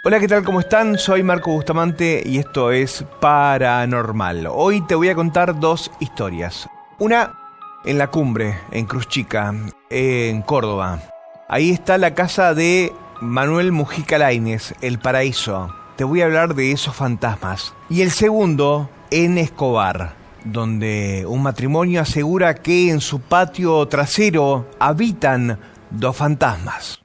Hola, ¿qué tal? ¿Cómo están? Soy Marco Bustamante y esto es Paranormal. Hoy te voy a contar dos historias. Una en la cumbre, en Cruz Chica, en Córdoba. Ahí está la casa de Manuel Mujica Lainez, El Paraíso. Te voy a hablar de esos fantasmas. Y el segundo, en Escobar, donde un matrimonio asegura que en su patio trasero habitan dos fantasmas.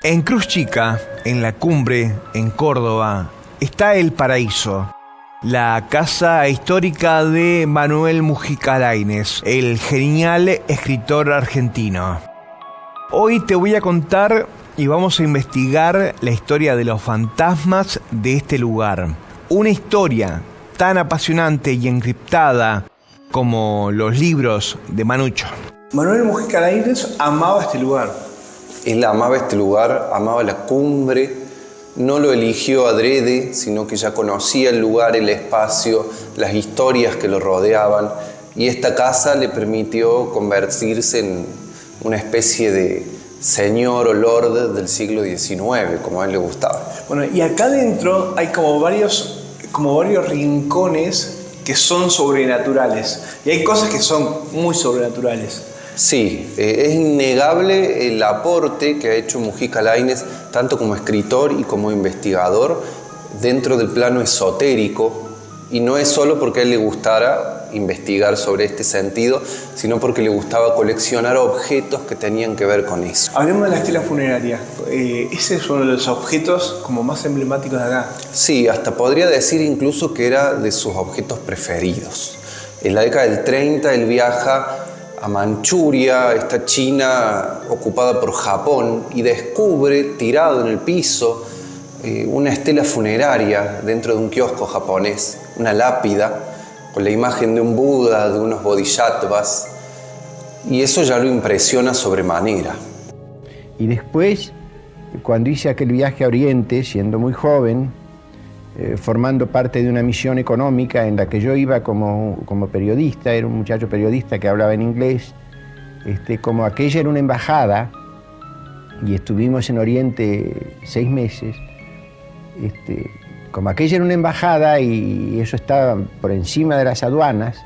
En Cruz Chica, en la cumbre, en Córdoba, está El Paraíso, la casa histórica de Manuel Mujica Lainez, el genial escritor argentino. Hoy te voy a contar y vamos a investigar la historia de los fantasmas de este lugar. Una historia tan apasionante y encriptada como los libros de Manucho. Manuel Mujica Lainez amaba este lugar. Él amaba este lugar, amaba la cumbre, no lo eligió adrede, sino que ya conocía el lugar, el espacio, las historias que lo rodeaban, y esta casa le permitió convertirse en una especie de señor o lord del siglo XIX, como a él le gustaba. Bueno, y acá adentro hay como varios rincones que son sobrenaturales, y hay cosas que son muy sobrenaturales. Sí, es innegable el aporte que ha hecho Mujica Lainez, tanto como escritor y como investigador, dentro del plano esotérico, y no es solo porque a él le gustara investigar sobre este sentido, sino porque le gustaba coleccionar objetos que tenían que ver con eso. Hablemos de la estela funeraria. Ese es uno de los objetos como más emblemáticos de acá. Sí, hasta podría decir incluso que era de sus objetos preferidos. En la década del 30 él viaja a Manchuria, esta China ocupada por Japón, y descubre tirado en el piso una estela funeraria dentro de un kiosco japonés, una lápida con la imagen de un Buda, de unos bodhisattvas, y eso ya lo impresiona sobremanera. Y después, cuando hice aquel viaje a Oriente, siendo muy joven, formando parte de una misión económica en la que yo iba como periodista, era un muchacho periodista que hablaba en inglés, como aquella era una embajada, y estuvimos en Oriente 6 meses, como aquella era una embajada y eso estaba por encima de las aduanas,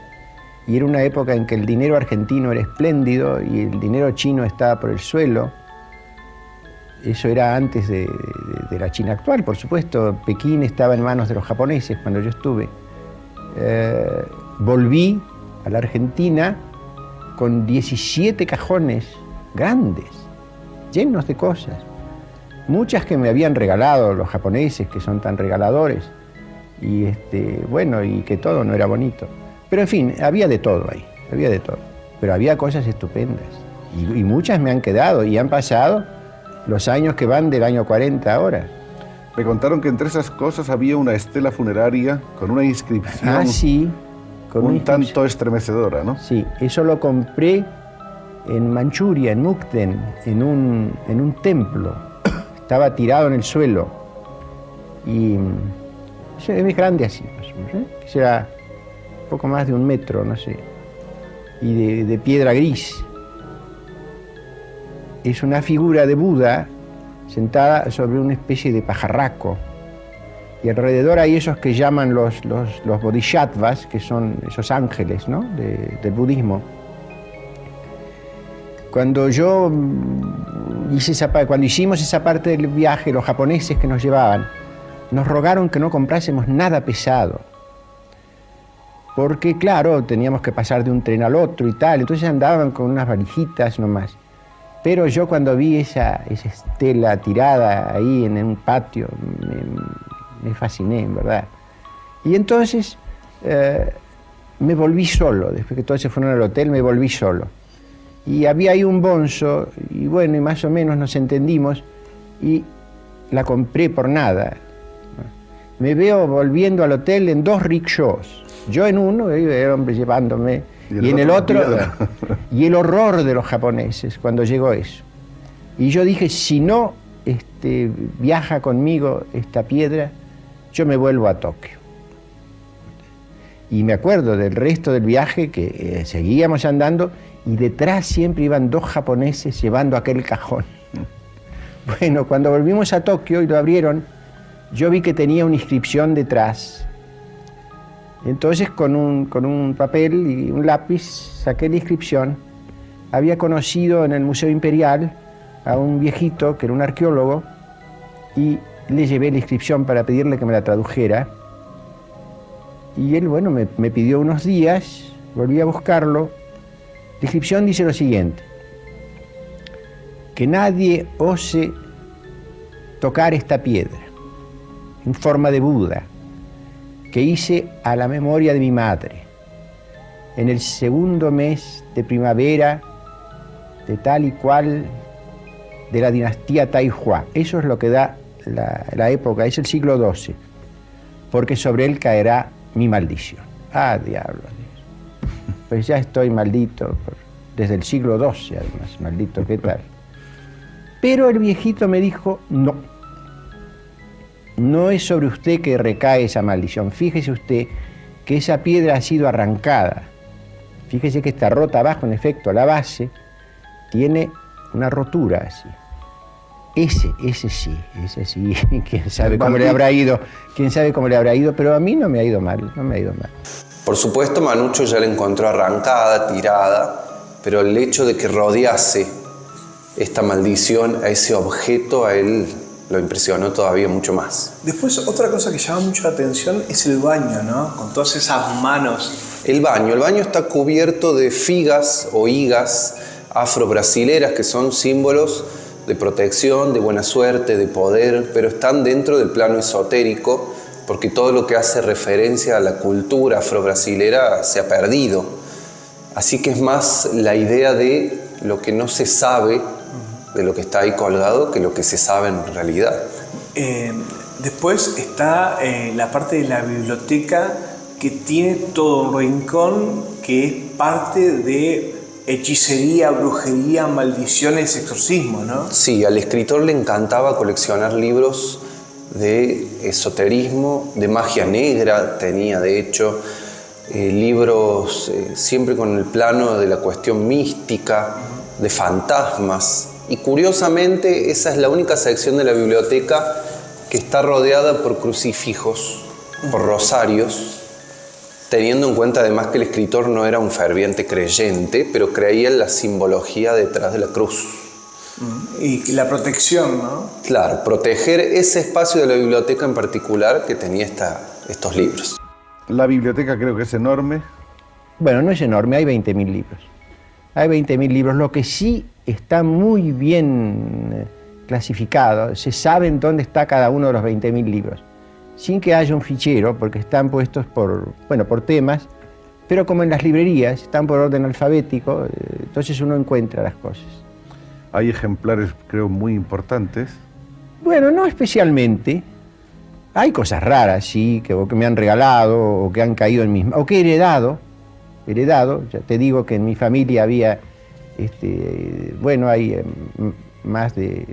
y era una época en que el dinero argentino era espléndido y el dinero chino estaba por el suelo. Eso era antes de la China actual, por supuesto. Pekín estaba en manos de los japoneses cuando yo estuve. Volví a la Argentina con 17 cajones grandes, llenos de cosas. Muchas que me habían regalado los japoneses, que son tan regaladores. Y y que todo no era bonito. Pero en fin, había de todo ahí, había de todo. Pero había cosas estupendas. Y muchas me han quedado y han pasado los años que van del año 40 ahora. Me contaron que entre esas cosas había una estela funeraria con una inscripción. Ah, sí. Un tanto estremecedora, ¿no? Sí, eso lo compré en Manchuria, en Mukden, en un templo. Estaba tirado en el suelo. Y eso es grande así, más o menos, que será poco más de 1 metro, no sé. Y de piedra gris. Es una figura de Buda sentada sobre una especie de pajarraco. Y alrededor hay esos que llaman los bodhisattvas, que son esos ángeles, ¿no? del budismo. Cuando hicimos esa parte del viaje, los japoneses que nos llevaban, nos rogaron que no comprásemos nada pesado. Porque, claro, teníamos que pasar de un tren al otro y tal, entonces andaban con unas valijitas nomás. Pero yo cuando vi esa estela tirada ahí en un patio, me fasciné, en verdad. Y entonces me volví solo, después que todos se fueron al hotel, me volví solo. Y había ahí un bonzo, y bueno, y más o menos nos entendimos, y la compré por nada. Me veo volviendo al hotel en 2 rickshaws. Yo en uno, el hombre llevándome, Y en el otro, y el horror de los japoneses cuando llegó eso. Y yo dije, si no viaja conmigo esta piedra, yo me vuelvo a Tokio. Y me acuerdo del resto del viaje que seguíamos andando y detrás siempre iban 2 japoneses llevando aquel cajón. Bueno, cuando volvimos a Tokio y lo abrieron, yo vi que tenía una inscripción detrás. Entonces con un papel y un lápiz saqué la inscripción. Había conocido en el Museo Imperial a un viejito que era un arqueólogo y le llevé la inscripción para pedirle que me la tradujera. Y él, bueno, me pidió unos días, volví a buscarlo. La inscripción dice lo siguiente: que nadie ose tocar esta piedra en forma de Buda que hice a la memoria de mi madre en el 2º mes de primavera de tal y cual de la dinastía Taihua. Eso es lo que da la época, es el siglo XII, porque sobre él caerá mi maldición. Ah, diablo. Pues ya estoy maldito desde el siglo XII, además, maldito, ¿qué tal? Pero el viejito me dijo, no es sobre usted que recae esa maldición. Fíjese usted que esa piedra ha sido arrancada. Fíjese que está rota abajo, en efecto, la base tiene una rotura así. Ese sí, quién sabe cómo le habrá ido, pero a mí no me ha ido mal, Por supuesto, Manucho ya la encontró arrancada, tirada, pero el hecho de que rodease esta maldición a ese objeto, a él lo impresionó todavía mucho más. Después, otra cosa que llama mucho la atención es el baño, ¿no? Con todas esas manos. El baño está cubierto de figas o higas afro-brasileras que son símbolos de protección, de buena suerte, de poder, pero están dentro del plano esotérico porque todo lo que hace referencia a la cultura afro-brasilera se ha perdido. Así que es más la idea de lo que no se sabe de lo que está ahí colgado que lo que se sabe en realidad. Después está la parte de la biblioteca que tiene todo un rincón que es parte de hechicería, brujería, maldiciones, exorcismo, ¿no? Sí, al escritor le encantaba coleccionar libros de esoterismo, de magia negra, tenía de hecho libros siempre con el plano de la cuestión mística, de fantasmas. Y curiosamente esa es la única sección de la biblioteca que está rodeada por crucifijos, por rosarios, teniendo en cuenta además que el escritor no era un ferviente creyente, pero creía en la simbología detrás de la cruz. Y la protección, ¿no? Claro, proteger ese espacio de la biblioteca en particular que tenía estos libros. La biblioteca creo que es enorme. Bueno, no es enorme, hay 20.000 libros. Hay 20.000 libros, lo que sí está muy bien clasificado, se sabe en dónde está cada uno de los 20.000 libros, sin que haya un fichero, porque están puestos por temas, pero como en las librerías, están por orden alfabético, entonces uno encuentra las cosas. Hay ejemplares, creo, muy importantes. Bueno, no especialmente. Hay cosas raras, sí, que me han regalado, o que han caído en mis manos, o que he heredado. Ya te digo que en mi familia había, hay más de,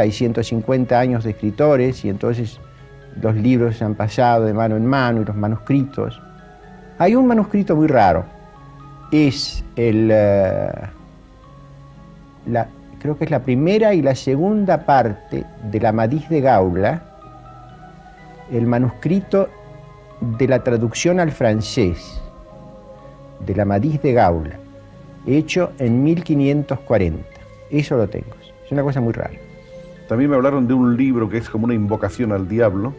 hay 150 años de escritores, y entonces los libros se han pasado de mano en mano, y los manuscritos. Hay un manuscrito muy raro, es creo que es la primera y la segunda parte de la Amadís de Gaula, el manuscrito de la traducción al francés de la Amadís de Gaula, hecho en 1540. Eso lo tengo, es una cosa muy rara. También me hablaron de un libro que es como una invocación al diablo.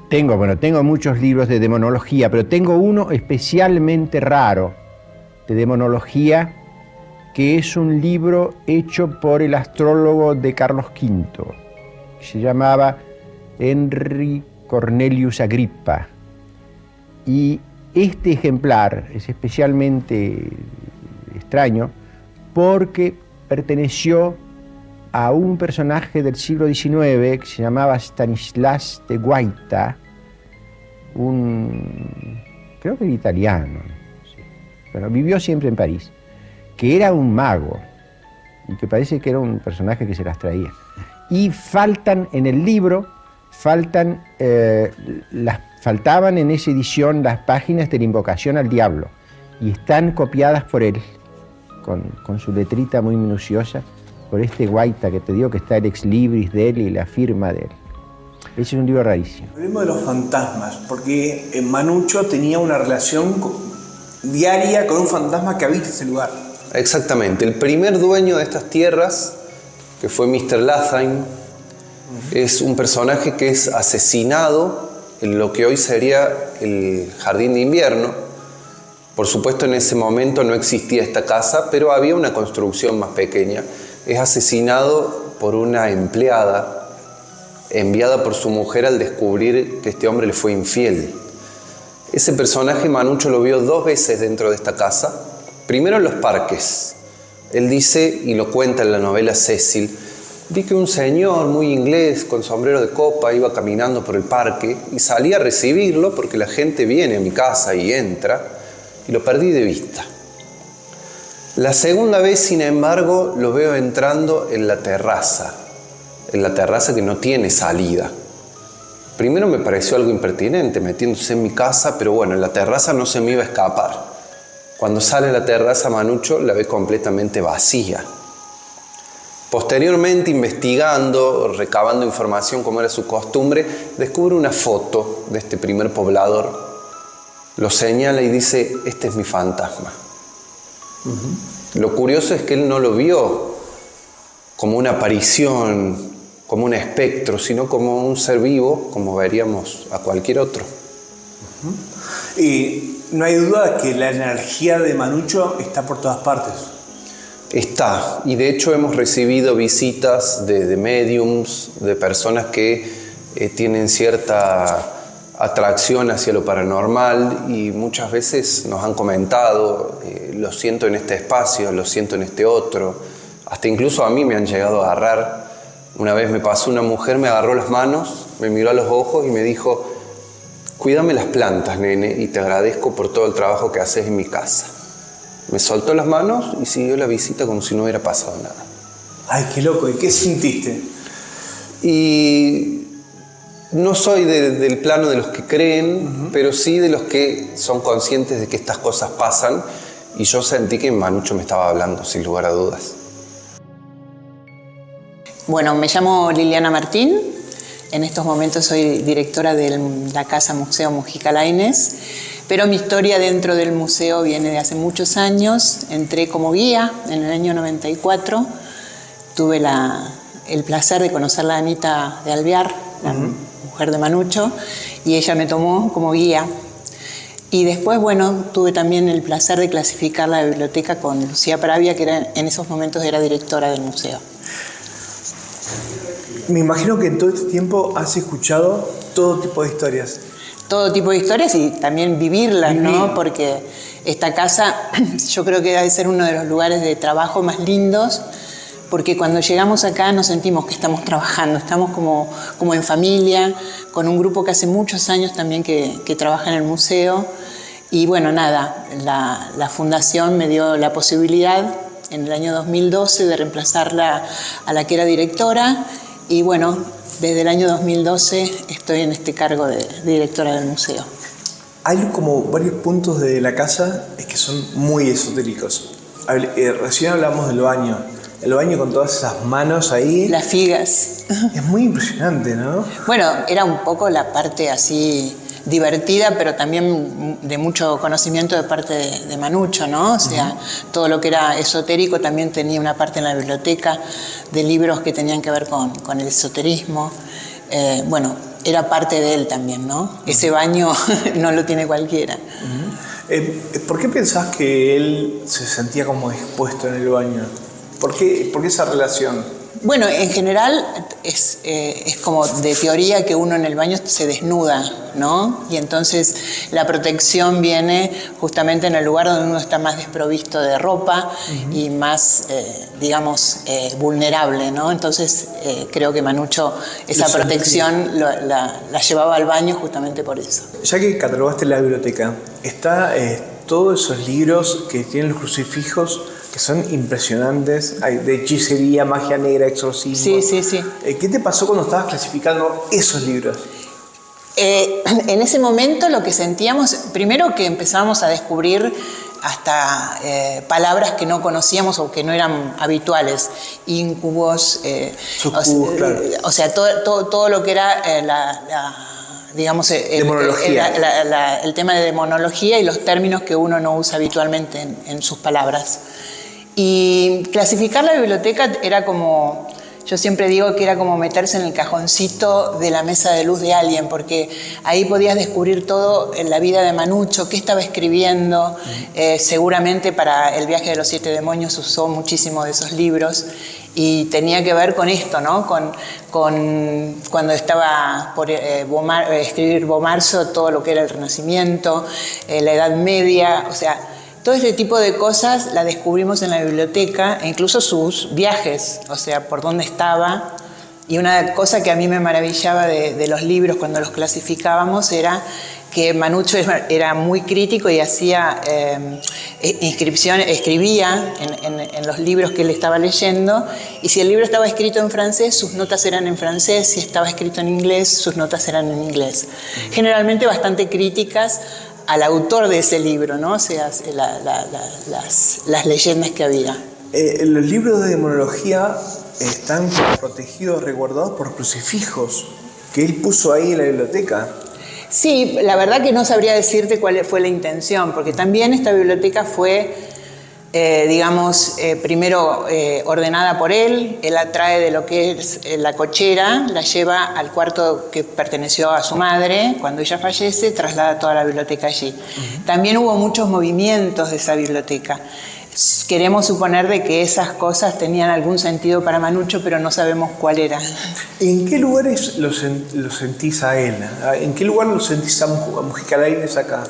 Tengo muchos libros de demonología, pero tengo uno especialmente raro de demonología, que es un libro hecho por el astrólogo de Carlos V, que se llamaba Henry Cornelius Agrippa. Y este ejemplar es especialmente extraño porque perteneció a un personaje del siglo XIX que se llamaba Stanislas de Guaita, creo que era italiano, bueno, vivió siempre en París, que era un mago y que parece que era un personaje que se las traía. Y faltan en el libro, faltaban en esa edición las páginas de la invocación al diablo y están copiadas por él, con su letrita muy minuciosa, por este Guaita que te digo que está el ex libris de él y la firma de él. Ese es un libro rarísimo. Hablemos de los fantasmas, porque Manucho tenía una relación diaria con un fantasma que habita ese lugar. Exactamente. El primer dueño de estas tierras, que fue Mr. Latham, es un personaje que es asesinado en lo que hoy sería el Jardín de Invierno. Por supuesto, en ese momento no existía esta casa, pero había una construcción más pequeña. Es asesinado por una empleada enviada por su mujer al descubrir que este hombre le fue infiel. Ese personaje Manucho lo vio 2 veces dentro de esta casa. Primero en los parques. Él dice, y lo cuenta en la novela Cecil, vi que un señor muy inglés con sombrero de copa iba caminando por el parque y salí a recibirlo porque la gente viene a mi casa y entra, y lo perdí de vista. La segunda vez, sin embargo, lo veo entrando en la terraza que no tiene salida. Primero me pareció algo impertinente, metiéndose en mi casa, pero bueno, en la terraza no se me iba a escapar. Cuando sale a la terraza, Manucho la ve completamente vacía. Posteriormente, investigando, recabando información como era su costumbre, descubre una foto de este primer poblador. Lo señala y dice, este es mi fantasma. Lo curioso es que él no lo vio como una aparición, como un espectro, sino como un ser vivo, como veríamos a cualquier otro. Y no hay duda que la energía de Manucho está por todas partes. Está, y de hecho hemos recibido visitas de mediums, de personas que tienen cierta atracción hacia lo paranormal y muchas veces nos han comentado, lo siento en este espacio, lo siento en este otro, hasta incluso a mí me han llegado a agarrar. Una vez me pasó una mujer, me agarró las manos, me miró a los ojos y me dijo, cuídame las plantas, nene, y te agradezco por todo el trabajo que haces en mi casa. Me soltó las manos y siguió la visita como si no hubiera pasado nada. Ay, qué loco, ¿y qué sentiste? Y no soy del plano de los que creen, pero sí de los que son conscientes de que estas cosas pasan, y yo sentí que Manucho me estaba hablando, sin lugar a dudas. Bueno, me llamo Liliana Martín. En estos momentos soy directora de la Casa Museo Mujica Lainez, pero mi historia dentro del museo viene de hace muchos años. Entré como guía en el año 94. Tuve el placer de conocer a Anita de Alvear, la mujer de Manucho, y ella me tomó como guía. Y después, bueno, tuve también el placer de clasificar la biblioteca con Lucía Pravia, que en esos momentos era directora del museo. Me imagino que en todo este tiempo has escuchado todo tipo de historias. Todo tipo de historias y también vivirlas, ¿no? Porque esta casa yo creo que debe ser uno de los lugares de trabajo más lindos, porque cuando llegamos acá nos sentimos que estamos trabajando, estamos como en familia, con un grupo que hace muchos años también que trabaja en el museo. Y bueno, nada, la fundación me dio la posibilidad en el año 2012 de reemplazarla a la que era directora. Y bueno, desde el año 2012 estoy en este cargo de directora del museo. Hay como varios puntos de la casa que son muy esotéricos. Recién hablamos del baño. El baño con todas esas manos ahí. Las figas. Es muy impresionante, ¿no? Bueno, era un poco la parte así divertida, pero también de mucho conocimiento de parte de Manucho, ¿no? O sea, todo lo que era esotérico también tenía una parte en la biblioteca de libros que tenían que ver con el esoterismo. Bueno, era parte de él también, ¿no? Ese baño no lo tiene cualquiera. ¿Por qué pensás que él se sentía como expuesto en el baño? ¿Por qué esa relación? Bueno, en general es como de teoría que uno en el baño se desnuda, ¿no? Y entonces la protección viene justamente en el lugar donde uno está más desprovisto de ropa y más, digamos, vulnerable, ¿no? Entonces creo que Manucho esa protección la llevaba al baño justamente por eso. Ya que catalogaste la biblioteca, ¿está todos esos libros que tienen los crucifijos que son impresionantes, hay de hechicería, magia negra, exorcismo. Sí, sí, sí. ¿Qué te pasó cuando estabas clasificando esos libros? En ese momento lo que sentíamos, primero que empezábamos a descubrir hasta palabras que no conocíamos o que no eran habituales, incubos, claro. O sea, todo lo que era digamos, el tema de demonología y los términos que uno no usa habitualmente en sus palabras. Y clasificar la biblioteca era como, yo siempre digo que era como meterse en el cajoncito de la mesa de luz de alguien, porque ahí podías descubrir todo en la vida de Manucho, qué estaba escribiendo. Seguramente para El viaje de los 7 demonios usó muchísimo de esos libros. Y tenía que ver con esto, ¿no? Con cuando estaba por escribir Bomarzo, todo lo que era el Renacimiento, la Edad Media, o sea, todo este tipo de cosas la descubrimos en la biblioteca, e incluso sus viajes, o sea, por dónde estaba. Y una cosa que a mí me maravillaba de los libros cuando los clasificábamos era que Manucho era muy crítico y hacía escribía en los libros que él estaba leyendo, y si el libro estaba escrito en francés, sus notas eran en francés; si estaba escrito en inglés, sus notas eran en inglés. Generalmente bastante críticas al autor de ese libro, ¿no? O sea, las leyendas que había. Los libros de demonología están protegidos, resguardados por crucifijos que él puso ahí en la biblioteca. Sí, la verdad que no sabría decirte cuál fue la intención, porque también esta biblioteca fue, primero ordenada por él. Él la trae de lo que es la cochera, la lleva al cuarto que perteneció a su madre. Cuando ella fallece, traslada toda la biblioteca allí. También hubo muchos movimientos de esa biblioteca. Queremos suponer de que esas cosas tenían algún sentido para Manucho, pero no sabemos cuál era. ¿En qué lugares lo sentís a él? ¿En qué lugar lo sentís a Mujica Lainez acá?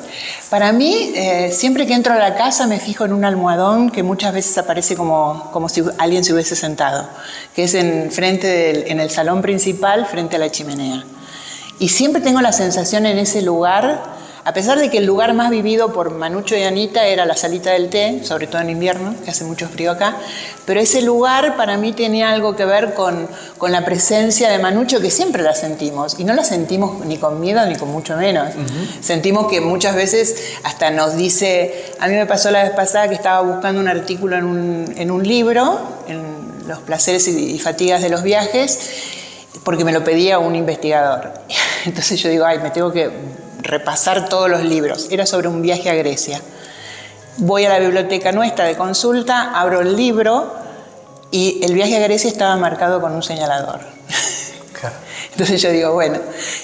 Para mí, siempre que entro a la casa me fijo en un almohadón que muchas veces aparece como si alguien se hubiese sentado, que es en el salón principal, frente a la chimenea. Y siempre tengo la sensación en ese lugar, a pesar de que el lugar más vivido por Manucho y Anita era la salita del té, sobre todo en invierno, que hace mucho frío acá, pero ese lugar para mí tenía algo que ver con la presencia de Manucho, que siempre la sentimos, y no la sentimos ni con miedo ni con mucho menos. Sentimos que muchas veces hasta nos dice, a mí me pasó la vez pasada que estaba buscando un artículo en un libro, en Los placeres y fatigas de los viajes, porque me lo pedía un investigador. Entonces yo digo, me tengo que repasar todos los libros. Era sobre un viaje a Grecia. Voy a la biblioteca nuestra de consulta, abro el libro y el viaje a Grecia estaba marcado con un señalador. Claro. Entonces yo digo, bueno,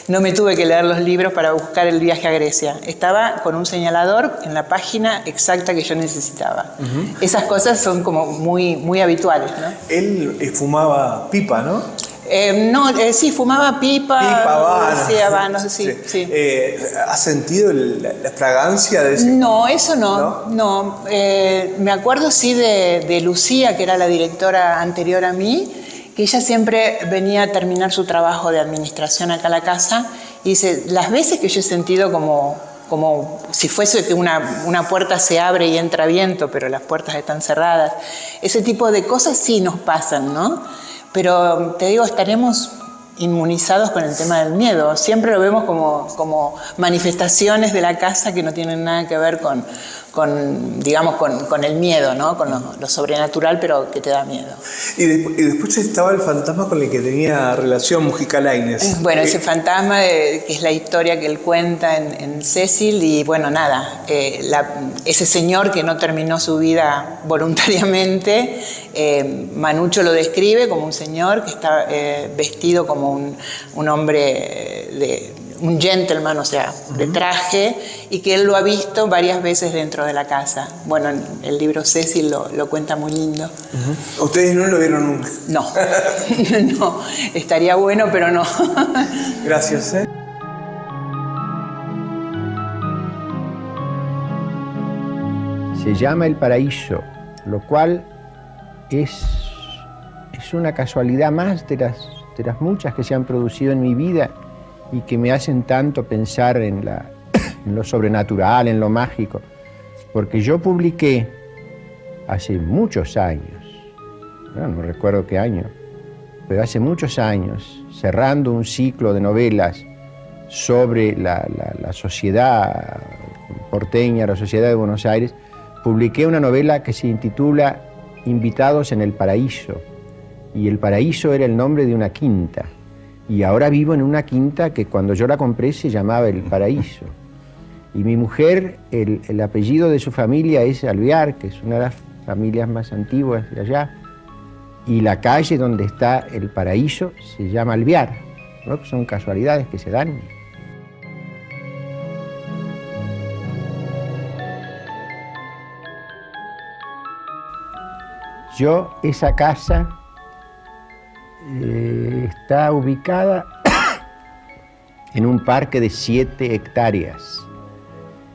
no me tuve que leer los libros para buscar el viaje a Grecia. Estaba con un señalador en la página exacta que yo necesitaba. Esas cosas son como muy, muy habituales, ¿no? Él fumaba pipa, ¿no? Sí, fumaba pipa. Habanos. Sí, habanos, sí. ¿Has sentido la fragancia de ese? No, eso no. Me acuerdo sí de Lucía, que era la directora anterior a mí, que ella siempre venía a terminar su trabajo de administración acá a la casa, y dice, las veces que yo he sentido como si fuese que una puerta se abre y entra viento, pero las puertas están cerradas, ese tipo de cosas sí nos pasan, ¿no? Pero te digo, estaremos inmunizados con el tema del miedo. Siempre lo vemos como manifestaciones de la casa que no tienen nada que ver con el miedo, ¿no? Con lo sobrenatural, pero que te da miedo. Y después estaba el fantasma con el que tenía relación Mujica Lainez. Bueno, ese fantasma, que es la historia que él cuenta en Cecil, y bueno, nada, ese señor que no terminó su vida voluntariamente, Manucho lo describe como un señor que está vestido como un hombre un gentleman, o sea, de traje, y que él lo ha visto varias veces dentro de la casa. Bueno, el libro Cecil lo cuenta muy lindo. ¿Ustedes no lo vieron nunca? No, no, estaría bueno, pero no. Gracias. Se llama El Paraíso, lo cual es una casualidad más de las muchas que se han producido en mi vida y que me hacen tanto pensar en lo sobrenatural, en lo mágico. porque yo publiqué hace muchos años, no recuerdo qué año, pero hace muchos años, cerrando un ciclo de novelas sobre la sociedad porteña, la sociedad de Buenos Aires, publiqué una novela que se intitula Invitados en el Paraíso, y el Paraíso era el nombre de una quinta, y ahora vivo en una quinta que cuando yo la compré se llamaba El Paraíso. Y mi mujer, el apellido de su familia es Alvear, que es una de las familias más antiguas de allá, y la calle donde está El Paraíso se llama Alvear, ¿no? Son casualidades que se dan. Esa casa está ubicada en un parque de 7 hectáreas,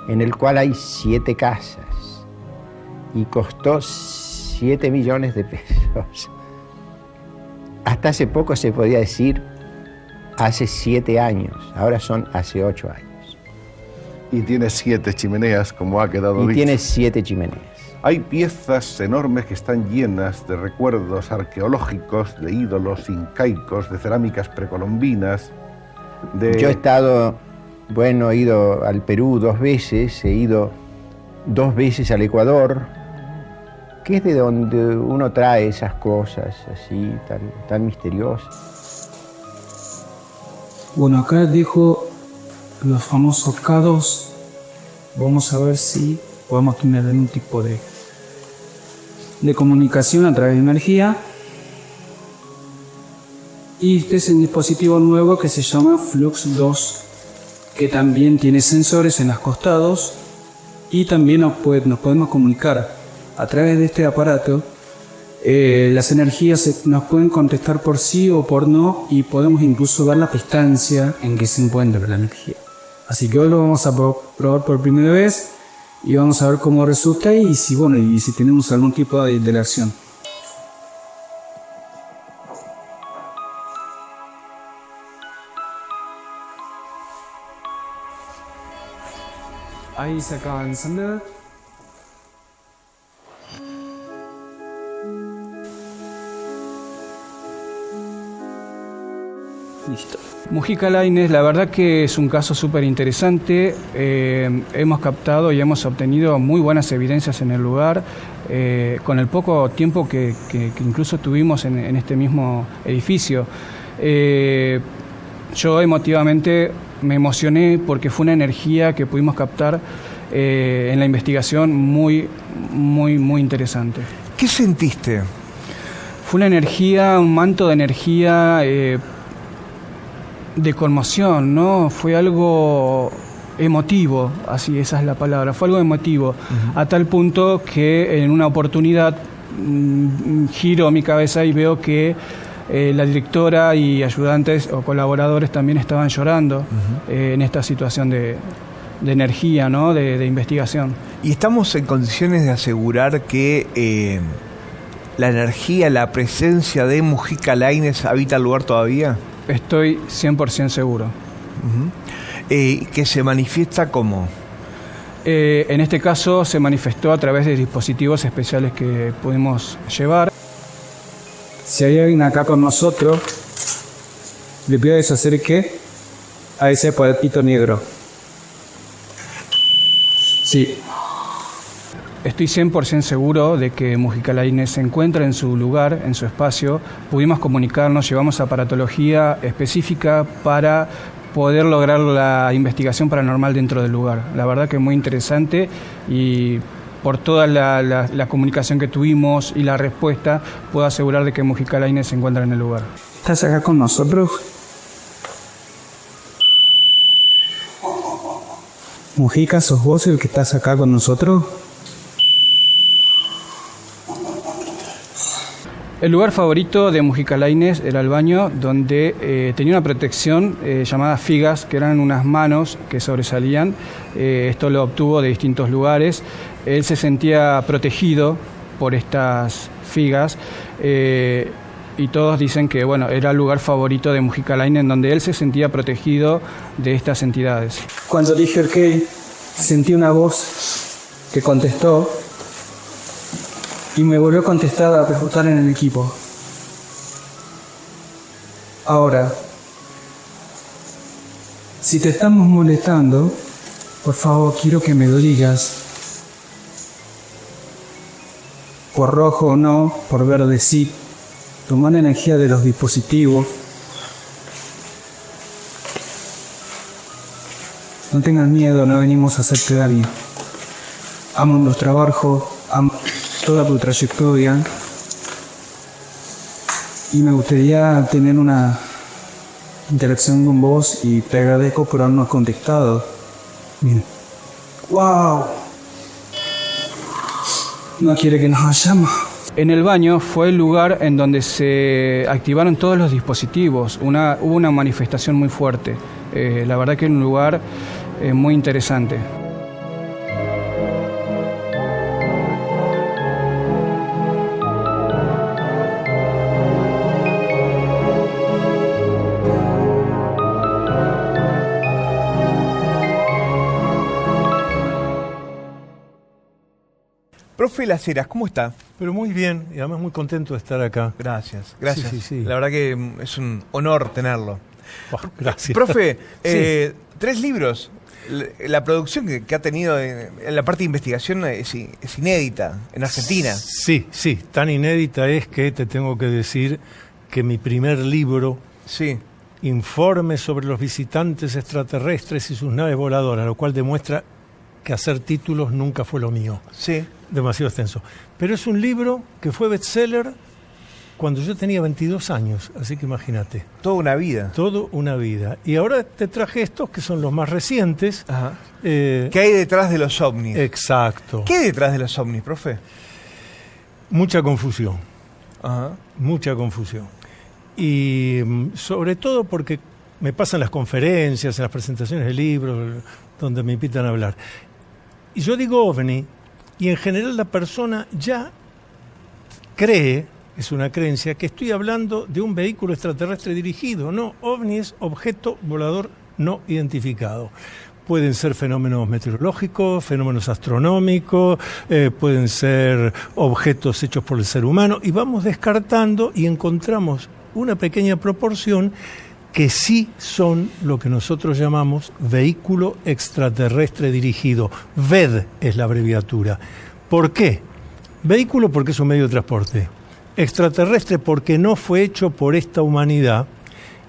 en el cual hay 7 casas, y costó 7 millones de pesos. Hasta hace poco se podía decir hace 7 años, ahora son hace 8 años. Y tiene 7 chimeneas, como ha quedado dicho. Y tiene 7 chimeneas. Hay piezas enormes que están llenas de recuerdos arqueológicos, de ídolos incaicos, de cerámicas precolombinas. Yo he estado, he ido al Perú 2 veces, he ido 2 veces al Ecuador, que es de donde uno trae esas cosas así, tan misteriosas. Bueno, acá dijo los famosos K2. Vamos a ver si podemos tener algún tipo de comunicación a través de energía. Y este es un dispositivo nuevo que se llama Flux 2, que también tiene sensores en los costados, y también nos podemos comunicar a través de este aparato. Las energías nos pueden contestar por sí o por no, y podemos incluso ver la distancia en que se encuentra la energía. Así que hoy lo vamos a probar por primera vez y vamos a ver cómo resulta y si tenemos algún tipo de interacción. Ahí se acaba de encender. Listo. Mujica Lainez, la verdad que es un caso súper interesante. Hemos captado y hemos obtenido muy buenas evidencias en el lugar, con el poco tiempo que incluso tuvimos en este mismo edificio. Yo emotivamente me emocioné porque fue una energía que pudimos captar en la investigación muy interesante. ¿Qué sentiste? Fue una energía, un manto de energía de conmoción, ¿no? Fue algo emotivo, así, esa es la palabra, fue algo emotivo, a tal punto que en una oportunidad giro mi cabeza y veo que la directora y ayudantes o colaboradores también estaban llorando en esta situación de energía, ¿no? de investigación. ¿Y estamos en condiciones de asegurar que la energía, la presencia de Mujica Lainez habita el lugar todavía? Estoy 100% seguro. ¿Que se manifiesta cómo? En este caso se manifestó a través de dispositivos especiales que pudimos llevar. Si hay alguien acá con nosotros, le pido que se acerque a ese cuadrito negro. Sí. Estoy 100% seguro de que Mujica Lainez se encuentra en su lugar, en su espacio. Pudimos comunicarnos, llevamos aparatología específica para poder lograr la investigación paranormal dentro del lugar. La verdad que es muy interesante y por toda la comunicación que tuvimos y la respuesta, puedo asegurar de que Mujica Lainez se encuentra en el lugar. ¿Estás acá con nosotros? Mujica, ¿sos vos el que estás acá con nosotros? El lugar favorito de Mujica Lainez era el baño, donde tenía una protección llamada figas, que eran unas manos que sobresalían. Esto lo obtuvo de distintos lugares. Él se sentía protegido por estas figas y todos dicen que era el lugar favorito de Mujica Lainez, en donde él se sentía protegido de estas entidades. Cuando dije ok, sentí una voz que contestó y me volvió a contestar a refutar en el equipo. Ahora, si te estamos molestando, por favor, quiero que me lo digas. Por rojo no, por verde sí. Tomar la energía de los dispositivos. No tengas miedo, no venimos a hacerte daño. Amo los trabajos, amo toda tu trayectoria. Y me gustaría tener una interacción con vos y te agradezco por habernos contestado. Bien. ¡Wow! No quiere que nos vayamos. En el baño fue el lugar en donde se activaron todos los dispositivos. Hubo una manifestación muy fuerte. La verdad que era un lugar muy interesante. Profe Las Heras, ¿cómo está? Pero muy bien, y además muy contento de estar acá. Gracias. Sí. La verdad que es un honor tenerlo. Oh, gracias. Profe, Sí. 3 libros. La producción que ha tenido en la parte de investigación es inédita en Argentina. Sí, tan inédita es que te tengo que decir que mi primer libro, Sí. Informe sobre los visitantes extraterrestres y sus naves voladoras, lo cual demuestra que hacer títulos nunca fue lo mío. Sí. Demasiado extenso. Pero es un libro que fue bestseller cuando yo tenía 22 años, así que imagínate. Toda una vida. Todo una vida. Y ahora te traje estos que son los más recientes. Ajá. ¿Qué hay detrás de los ovnis? Exacto. ¿Qué hay detrás de los ovnis, profe? Mucha confusión. Ajá. Mucha confusión. Y sobre todo porque me pasan las conferencias, en las presentaciones de libros, donde me invitan a hablar. Y yo digo ovni, y en general la persona ya cree, es una creencia, que estoy hablando de un vehículo extraterrestre dirigido. No, ovni es objeto volador no identificado. Pueden ser fenómenos meteorológicos, fenómenos astronómicos, pueden ser objetos hechos por el ser humano, y vamos descartando y encontramos una pequeña proporción que sí son lo que nosotros llamamos vehículo extraterrestre dirigido. VED es la abreviatura. ¿Por qué? Vehículo porque es un medio de transporte. Extraterrestre porque no fue hecho por esta humanidad.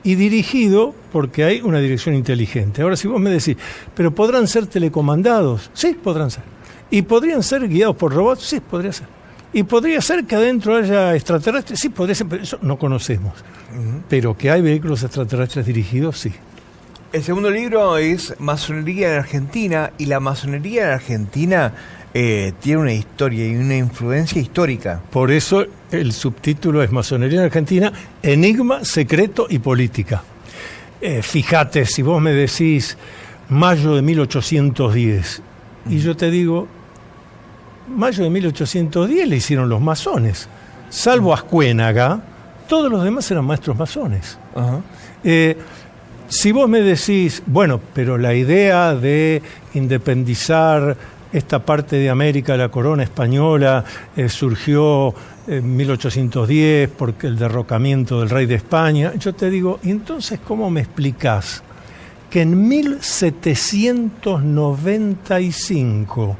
Y dirigido porque hay una dirección inteligente. Ahora, si vos me decís, ¿pero podrán ser telecomandados? Sí, podrán ser. ¿Y podrían ser guiados por robots? Sí, podría ser. ¿Y podría ser que adentro haya extraterrestres? Sí, podría ser, pero eso no conocemos. Pero que hay vehículos extraterrestres dirigidos, sí. El segundo libro es Masonería en Argentina, y la masonería en Argentina tiene una historia y una influencia histórica. Por eso el subtítulo es Masonería en Argentina, Enigma, Secreto y Política. Fíjate, si vos me decís mayo de 1810, y yo te digo, mayo de 1810 le hicieron los masones, salvo Ascuénaga, todos los demás eran maestros masones. Ajá. Si vos me decís, bueno, pero la idea de independizar esta parte de América, la corona española, surgió en 1810 porque el derrocamiento del rey de España, yo te digo, ¿y entonces cómo me explicás que en 1795,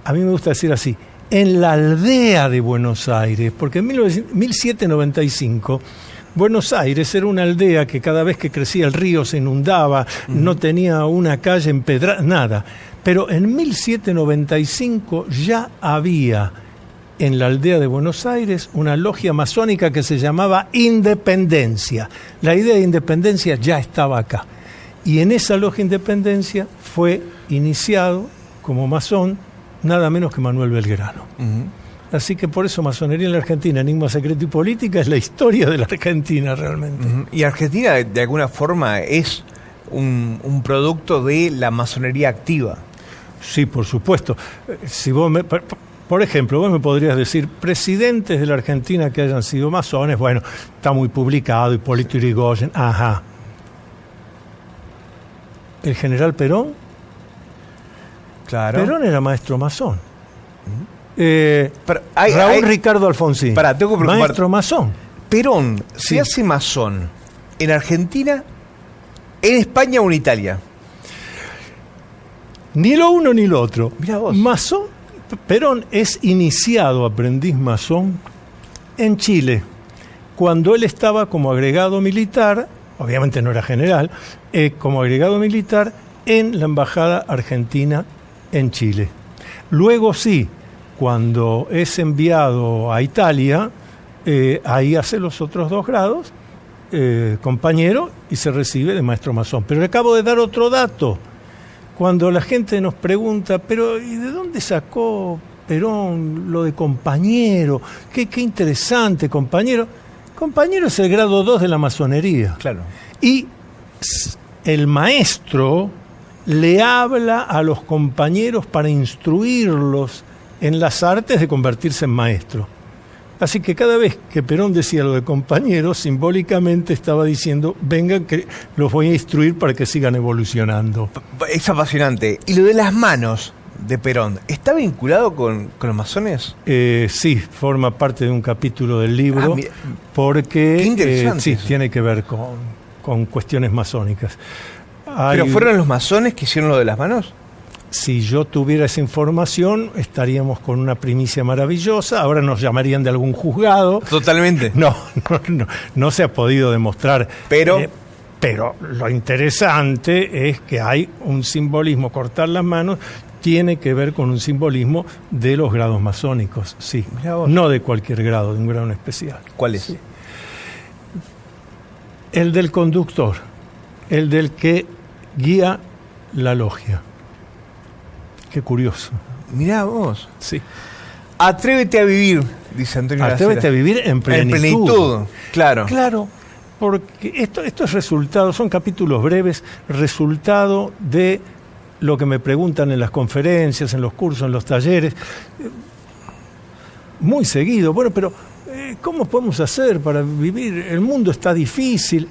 a mí me gusta decir así, en la aldea de Buenos Aires, porque en 1795 Buenos Aires era una aldea que cada vez que crecía el río se inundaba, no tenía una calle empedrada, nada. Pero en 1795 ya había en la aldea de Buenos Aires una logia masónica que se llamaba Independencia. La idea de independencia ya estaba acá. Y en esa logia Independencia fue iniciado como masón nada menos que Manuel Belgrano. Así que por eso Masonería en la Argentina, Enigma, Secreto y Política, es la historia de la Argentina realmente. Y Argentina de alguna forma es un producto de la masonería activa. Sí, por supuesto. Si vos por ejemplo, vos me podrías decir, presidentes de la Argentina que hayan sido masones, bueno, está muy publicado, Hipólito Yrigoyen, ajá. ¿El general Perón? Claro. Perón era maestro masón. Raúl Raúl Ricardo Alfonsín. Tengo que preocupar. Maestro masón. Perón Sí. se hace masón en Argentina, en España o en Italia. Ni lo uno ni lo otro. Mirá vos. Masón, Perón es iniciado aprendiz masón en Chile, cuando él estaba como agregado militar, obviamente no era general, como agregado militar en la Embajada Argentina en Chile. Luego sí, cuando es enviado a Italia, ahí hace los otros 2 grados, compañero, y se recibe de maestro masón. Pero le acabo de dar otro dato. Cuando la gente nos pregunta, pero ¿y de dónde sacó Perón lo de compañero? Qué interesante, compañero. Compañero es el grado 2 de la masonería. Claro. Y el maestro le habla a los compañeros para instruirlos en las artes de convertirse en maestro. Así que cada vez que Perón decía lo de compañeros, simbólicamente estaba diciendo, vengan que los voy a instruir para que sigan evolucionando. Es apasionante. ¿Y lo de las manos de Perón está vinculado con los masones? Sí, forma parte de un capítulo del libro, Mira, porque qué interesante sí, eso. tiene que ver con cuestiones masónicas. ¿Pero fueron los masones que hicieron lo de las manos? Si yo tuviera esa información, estaríamos con una primicia maravillosa. Ahora nos llamarían de algún juzgado. Totalmente. No se ha podido demostrar. Pero lo interesante es que hay un simbolismo, cortar las manos, tiene que ver con un simbolismo de los grados masónicos, sí. No de cualquier grado, de un grado en especial. ¿Cuál es? Sí. El del conductor, el del que guía la logia. Qué curioso. Mirá vos. Sí. Atrévete a vivir, dice Antonio Atrévete Lacera. a vivir en plenitud. En plenitud, claro. Claro, porque esto es resultado, son capítulos breves, resultado de lo que me preguntan en las conferencias, en los cursos, en los talleres, muy seguido. Bueno, pero ¿cómo podemos hacer para vivir? El mundo está difícil.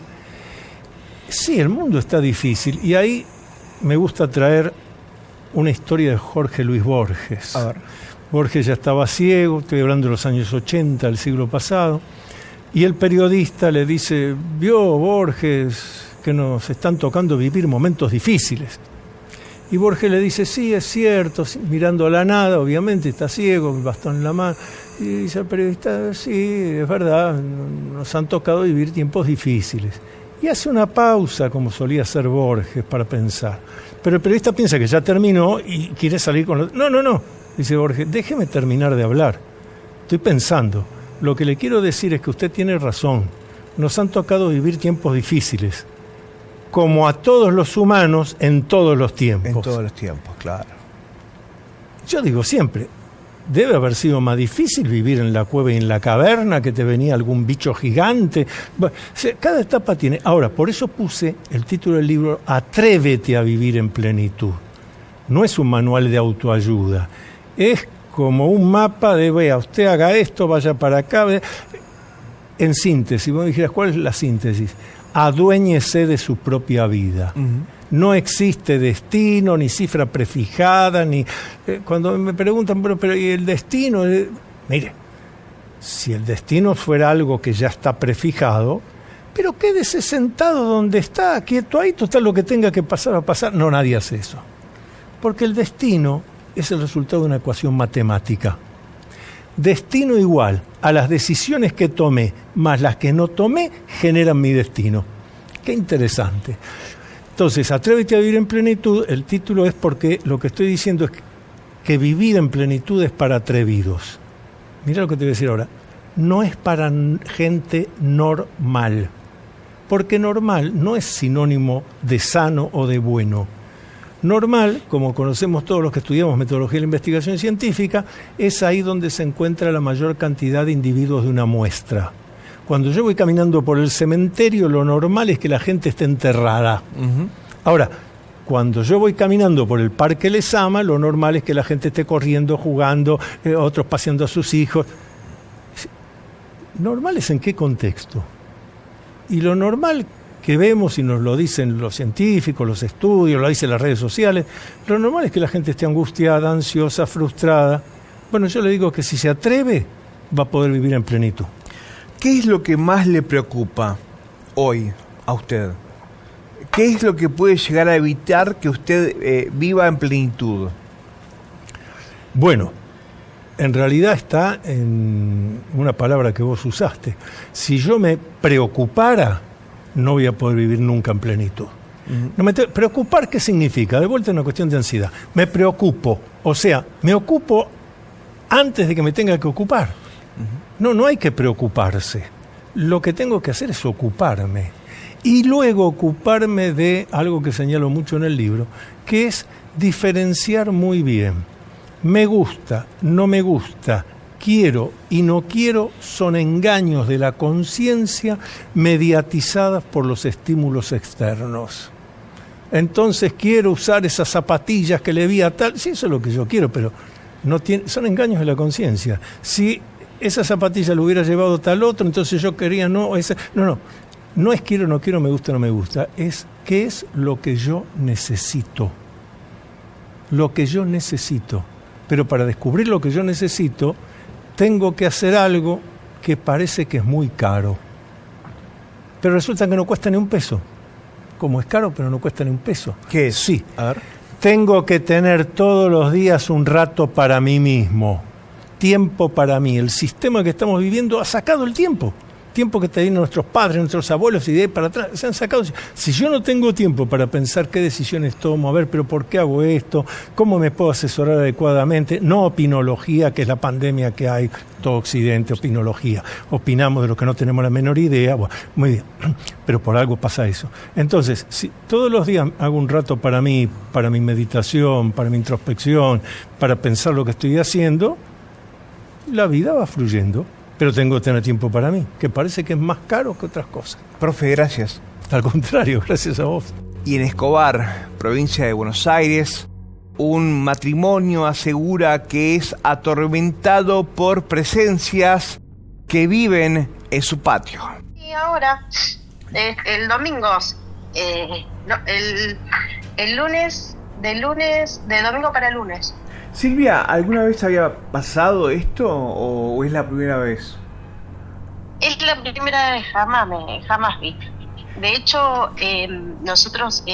Sí, el mundo está difícil. Y ahí me gusta traer una historia de Jorge Luis Borges. A ver. Borges ya estaba ciego, estoy hablando de los años 80 del siglo pasado, y el periodista le dice, vio Borges que nos están tocando vivir momentos difíciles. Y Borges le dice, sí, es cierto, mirando a la nada, obviamente está ciego, el bastón en la mano. Y dice el periodista, sí, es verdad, nos han tocado vivir tiempos difíciles. Y hace una pausa, como solía hacer Borges, para pensar. Pero el periodista piensa que ya terminó y quiere salir con lo... No, dice Borges, déjeme terminar de hablar. Estoy pensando. Lo que le quiero decir es que usted tiene razón. Nos han tocado vivir tiempos difíciles, como a todos los humanos en todos los tiempos. En todos los tiempos, claro. Yo digo siempre, debe haber sido más difícil vivir en la cueva y en la caverna, que te venía algún bicho gigante. Cada etapa tiene... Ahora, por eso puse el título del libro, Atrévete a vivir en plenitud. No es un manual de autoayuda, es como un mapa de, vea, usted haga esto, vaya para acá. En síntesis, vos me dijeras, ¿cuál es la síntesis? Aduéñese de su propia vida. Uh-huh. No existe destino, ni cifra prefijada, ni... cuando me preguntan, pero ¿y el destino? Mire, si el destino fuera algo que ya está prefijado, pero quédese sentado donde está, quieto ahí, total, lo que tenga que pasar va a pasar. No, nadie hace eso. Porque el destino es el resultado de una ecuación matemática. Destino igual a las decisiones que tomé más las que no tomé generan mi destino. Qué interesante. Entonces, Atrévete a vivir en plenitud, el título es porque lo que estoy diciendo es que vivir en plenitud es para atrevidos. Mira lo que te voy a decir ahora. No es para gente normal. Porque normal no es sinónimo de sano o de bueno. Normal, como conocemos todos los que estudiamos metodología de la investigación científica, es ahí donde se encuentra la mayor cantidad de individuos de una muestra. Cuando yo voy caminando por el cementerio, lo normal es que la gente esté enterrada. Uh-huh. Ahora, cuando yo voy caminando por el Parque Lezama, lo normal es que la gente esté corriendo, jugando, otros paseando a sus hijos. ¿Normal es en qué contexto? Y lo normal que vemos y nos lo dicen los científicos, los estudios, lo dicen las redes sociales. Lo normal es que la gente esté angustiada, ansiosa, frustrada. Bueno, yo le digo que si se atreve, va a poder vivir en plenitud. ¿Qué es lo que más le preocupa hoy a usted? ¿Qué es lo que puede llegar a evitar que usted viva en plenitud? Bueno, en realidad está en una palabra que vos usaste. Si yo me preocupara, no voy a poder vivir nunca en plenitud. ¿Preocupar qué significa? De vuelta es una cuestión de ansiedad. Me preocupo, o sea, me ocupo antes de que me tenga que ocupar. No hay que preocuparse. Lo que tengo que hacer es ocuparme. Y luego ocuparme de algo que señalo mucho en el libro, que es diferenciar muy bien. Me gusta, no me gusta, quiero y no quiero son engaños de la conciencia mediatizadas por los estímulos externos. Entonces quiero usar esas zapatillas que le vi a tal, sí, eso es lo que yo quiero, pero son engaños de la conciencia. Si esa zapatilla lo hubiera llevado tal otro, entonces yo quería no es quiero, no quiero, me gusta, no me gusta, es qué es lo que yo necesito. Lo que yo necesito. Pero para descubrir lo que yo necesito, tengo que hacer algo que parece que es muy caro. Pero resulta que no cuesta ni un peso. Como es caro, pero no cuesta ni un peso. ¿Qué es? Sí. A ver. Tengo que tener todos los días un rato para mí mismo. Tiempo para mí. El sistema que estamos viviendo ha sacado el tiempo. Tiempo que tenían nuestros padres, nuestros abuelos y de ahí para atrás, se han sacado. Si yo no tengo tiempo para pensar qué decisiones tomo, a ver, pero ¿por qué hago esto? ¿Cómo me puedo asesorar adecuadamente? No opinología, que es la pandemia que hay, todo Occidente, opinología. Opinamos de lo que no tenemos la menor idea. Bueno, muy bien, pero por algo pasa eso. Entonces, si todos los días hago un rato para mí, para mi meditación, para mi introspección, para pensar lo que estoy haciendo, la vida va fluyendo. Pero tengo que tener tiempo para mí, que parece que es más caro que otras cosas. Profe, gracias. Al contrario, gracias a vos. Y en Escobar, provincia de Buenos Aires, un matrimonio asegura que es atormentado por presencias que viven en su patio. Y ahora, el domingo, el lunes, de domingo para lunes. Silvia, ¿alguna vez había pasado esto o es la primera vez? Es la primera vez, jamás vi. De hecho, nosotros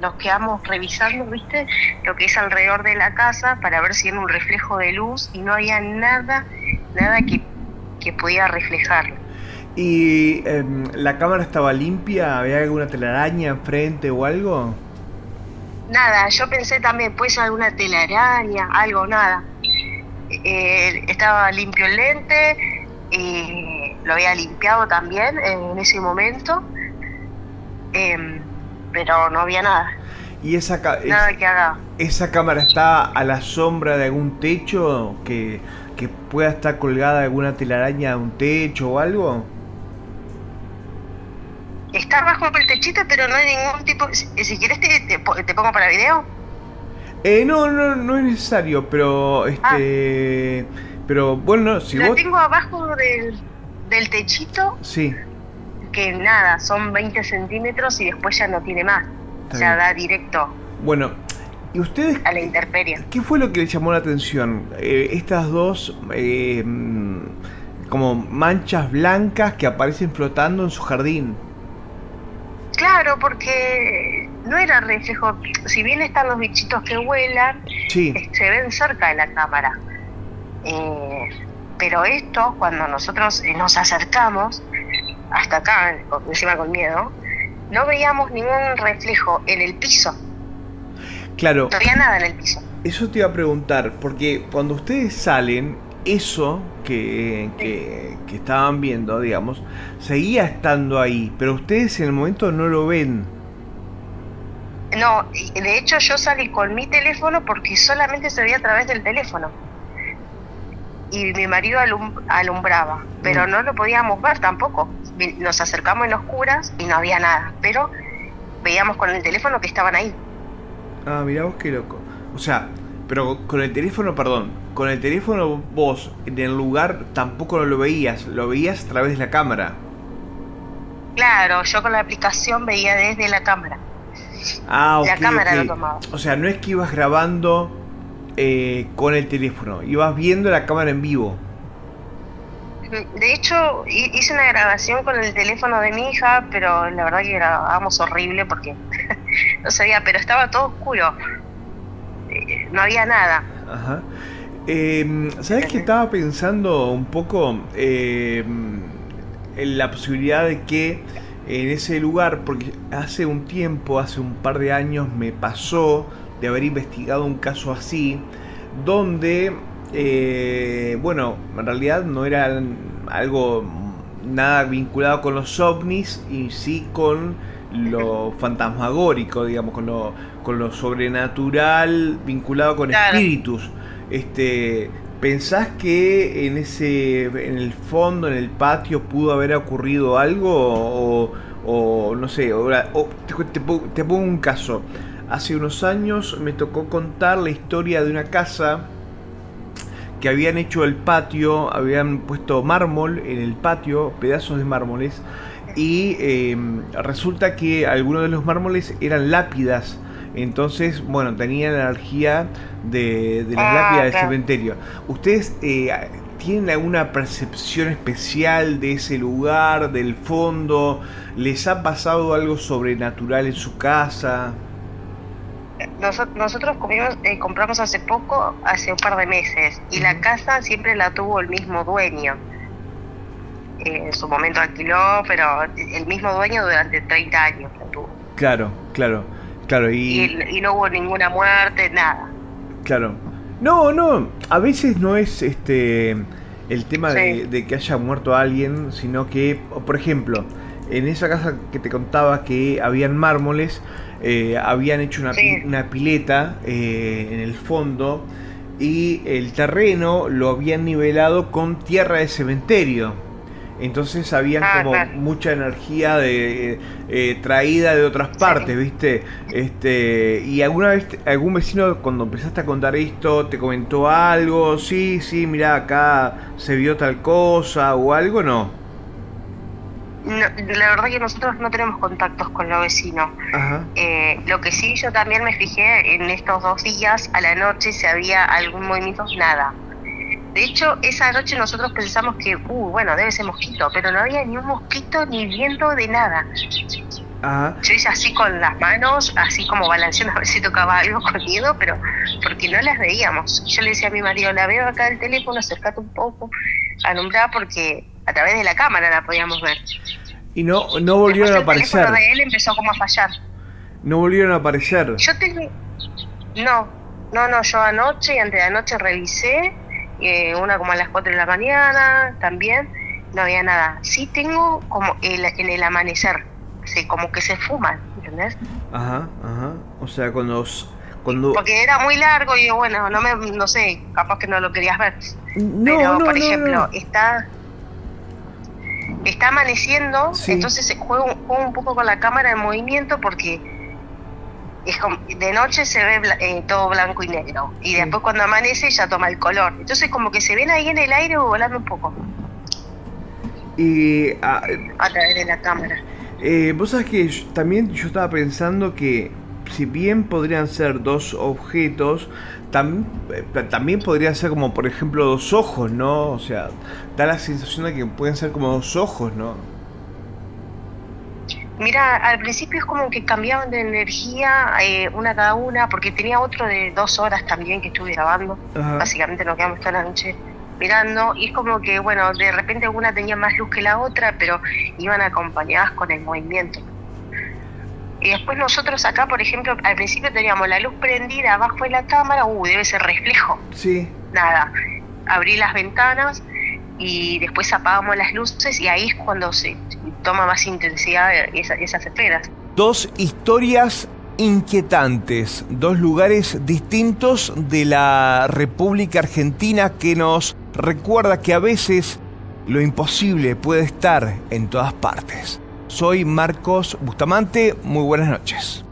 nos quedamos revisando, ¿viste? Lo que es alrededor de la casa para ver si era un reflejo de luz y no había nada que pudiera reflejarlo. ¿Y la cámara estaba limpia? ¿Había alguna telaraña enfrente o algo? Nada, yo pensé también, puede ser alguna telaraña, algo, nada. Estaba limpio el lente, lo había limpiado también en ese momento, pero no había nada. ¿Y nada que haga. ¿Esa cámara está a la sombra de algún techo que pueda estar colgada alguna telaraña de un techo o algo? Está bajo el techito, pero no hay ningún tipo... Si quieres te pongo para video. No es necesario, pero pero bueno, si lo vos... tengo abajo del techito. Sí. Que nada, son 20 centímetros y después ya no tiene más. Ya da directo. Bueno, ¿y ustedes? A la intemperie. ¿Qué fue lo que les llamó la atención? Estas dos como manchas blancas que aparecen flotando en su jardín. Claro, porque no era reflejo. Si bien están los bichitos que vuelan, sí, se ven cerca de la cámara. Pero esto, cuando nosotros nos acercamos, hasta acá, encima con miedo, no veíamos ningún reflejo en el piso. Claro. No había nada en el piso. Eso te iba a preguntar, porque cuando ustedes salen, eso que estaban viendo, digamos, seguía estando ahí, pero ustedes en el momento no lo ven. No, de hecho yo salí con mi teléfono porque solamente se veía a través del teléfono. Y mi marido alumbraba, pero no lo podíamos ver tampoco. Nos acercamos en oscuras y no había nada, pero veíamos con el teléfono que estaban ahí. Ah, mirá vos qué loco. O sea, pero con el teléfono, con el teléfono vos en el lugar tampoco no lo veías a través de la cámara. Claro, yo con la aplicación veía desde la cámara. Ah, ok. La cámara ok. lo tomaba. O sea, no es que ibas grabando con el teléfono, ibas viendo la cámara en vivo. De hecho, hice una grabación con el teléfono de mi hija, pero la verdad que grabábamos horrible porque no sabía, pero estaba todo oscuro. No había nada. Ajá. ¿Sabes qué estaba pensando un poco en la posibilidad de que en ese lugar, porque hace un tiempo, hace un par de años me pasó de haber investigado un caso así, donde, bueno, en realidad no era algo nada vinculado con los ovnis y sí con lo fantasmagórico, digamos, con lo sobrenatural vinculado con espíritus. ¿Pensás que en el fondo, en el patio, pudo haber ocurrido algo? O no sé, te pongo un caso. Hace unos años me tocó contar la historia de una casa que habían hecho el patio, habían puesto mármol en el patio, pedazos de mármoles, y resulta que algunos de los mármoles eran lápidas. Entonces, bueno, tenían la energía de las lápidas del cementerio. ¿Ustedes tienen alguna percepción especial de ese lugar, del fondo? ¿Les ha pasado algo sobrenatural en su casa? Nosotros compramos hace un par de meses, y la casa siempre la tuvo el mismo dueño. En su momento alquiló, pero el mismo dueño durante 30 años la tuvo. Claro. Y no hubo ninguna muerte, nada. Claro. No, a veces no es el tema de que haya muerto alguien, sino que, por ejemplo, en esa casa que te contaba que habían mármoles, habían hecho una pileta en el fondo, y el terreno lo habían nivelado con tierra de cementerio. Entonces habían como mucha energía traída de otras partes, ¿viste? Y alguna vez algún vecino, cuando empezaste a contar esto, te comentó algo, sí, mirá, acá se vio tal cosa o algo, ¿no? No, la verdad que nosotros no tenemos contactos con los vecinos. Ajá. Lo que sí, yo también me fijé en estos 2 días a la noche si había algún movimiento, nada. De hecho, esa noche nosotros pensamos que, bueno, debe ser mosquito, pero no había ni un mosquito ni viento de nada. Ajá. Yo hice así con las manos, así como balanceando a ver si tocaba algo con miedo, pero porque no las veíamos. Yo le decía a mi marido, la veo acá del teléfono, acércate un poco, alumbrar, porque a través de la cámara la podíamos ver. Y no volvieron a aparecer. El teléfono de él empezó como a fallar. No volvieron a aparecer. No, yo anoche y antes de anoche revisé, una como a las 4 de la mañana también, no había nada. Sí tengo como en el amanecer, como que se fuman, ¿entendés? Ajá. O sea, cuando porque era muy largo y bueno, no sé, capaz que no lo querías ver. Pero por ejemplo, está amaneciendo, sí. Entonces juego un poco con la cámara en movimiento, porque es como, de noche se ve todo blanco y negro, y después cuando amanece ya toma el color, entonces como que se ven ahí en el aire volando un poco. Y a través de la cámara. Vos sabés que yo estaba pensando que si bien podrían ser 2 objetos, también podrían ser como, por ejemplo, 2 ojos, ¿no? O sea, da la sensación de que pueden ser como 2 ojos, ¿no? Mira, al principio es como que cambiaban de energía, una cada una, porque tenía otro de 2 horas también que estuve grabando. Ajá. Básicamente nos quedamos toda la noche mirando, y es como que, bueno, de repente una tenía más luz que la otra, pero iban acompañadas con el movimiento. Y después nosotros acá, por ejemplo, al principio teníamos la luz prendida abajo de la cámara, debe ser reflejo. Sí. Nada, abrí las ventanas y después apagamos las luces, y ahí es cuando se toma más intensidad esas esferas. 2 historias inquietantes, 2 lugares distintos de la República Argentina, que nos recuerda que a veces lo imposible puede estar en todas partes. Soy Marcos Bustamante, muy buenas noches.